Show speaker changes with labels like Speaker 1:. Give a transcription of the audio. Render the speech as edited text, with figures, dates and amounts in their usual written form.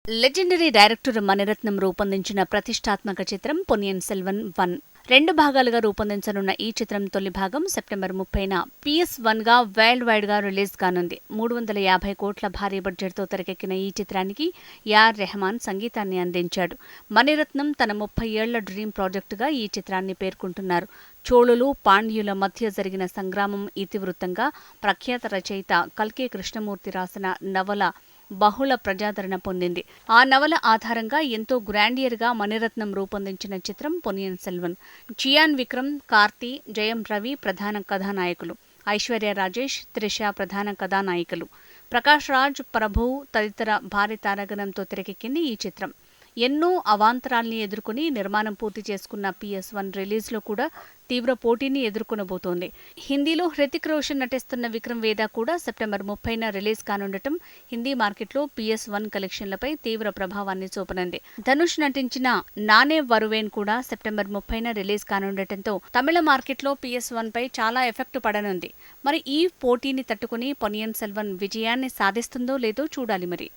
Speaker 1: Legendary director Mani Ratnam రూపొందించిన ప్రతిష్టాత్మక చిత్రం పొన్నియిన్ సెల్వన్ 1 2 భాగాలుగా రూపొందించనున్న ఈ చిత్రం తొలి భాగం సెప్టెంబర్ 30న PS1 గా వరల్డ్ వైడ్ గా రిలీజ్ కానుంది. 350 కోట్ల భారీ బడ్జెట్తో తెరకెక్కిన ఈ చిత్రానికి యార్ రెహమాన్ సంగీతాన్ని అందించాడు. మణిరత్నం తన 30 ఏళ్ల డ్రీమ్ ప్రాజెక్టుగా ఈ చిత్రాన్ని పేర్కొంటున్నారు. చోళులు, పాండ్యుల మధ్య జరిగిన సంగ్రామం ఇతివృత్తంగా ప్రఖ్యాత రచయిత కల్కి కృష్ణమూర్తి రాసిన నవల బహుళ ప్రజాదరణ పొందింది. ఆ నవల ఆధారంగా ఎంతో గ్రాండియర్గా మణిరత్నం రూపొందించిన చిత్రం పొన్నియిన్ సెల్వన్. చియాన్ విక్రమ్, కార్తీ, జయం రవి ప్రధాన కథానాయకులు. ఐశ్వర్య రాజేష్, త్రిష ప్రధాన కథానాయికలు. ప్రకాష్ రాజ్, ప్రభు తదితర భారీ తారాగణంతో తెరకెక్కింది ఈ చిత్రం. ఎన్నో అవాంతరాల్ని ఎదుర్కొని నిర్మాణం పూర్తి చేసుకున్న PS1 రిలీజ్లో కూడా తీవ్ర పోటీని ఎదుర్కొనబోతోంది. హిందీలో హృతిక్ రోషన్ నటిస్తున్న విక్రమ్ వేద కూడా సెప్టెంబర్ 30న రిలీజ్ కానుండటం హిందీ మార్కెట్లో PS1 కలెక్షన్లపై తీవ్ర ప్రభావాన్ని చూపనుంది. ధనుష్ నటించిన నానే వరువేన్ కూడా సెప్టెంబర్ 30న రిలీజ్ కానుండటంతో తమిళ మార్కెట్లో PS1 పై చాలా ఎఫెక్ట్ పడనుంది. మరి ఈ పోటీని తట్టుకుని పొన్నియిన్ సెల్వన్ విజయాన్ని సాధిస్తుందో లేదో చూడాలి మరి.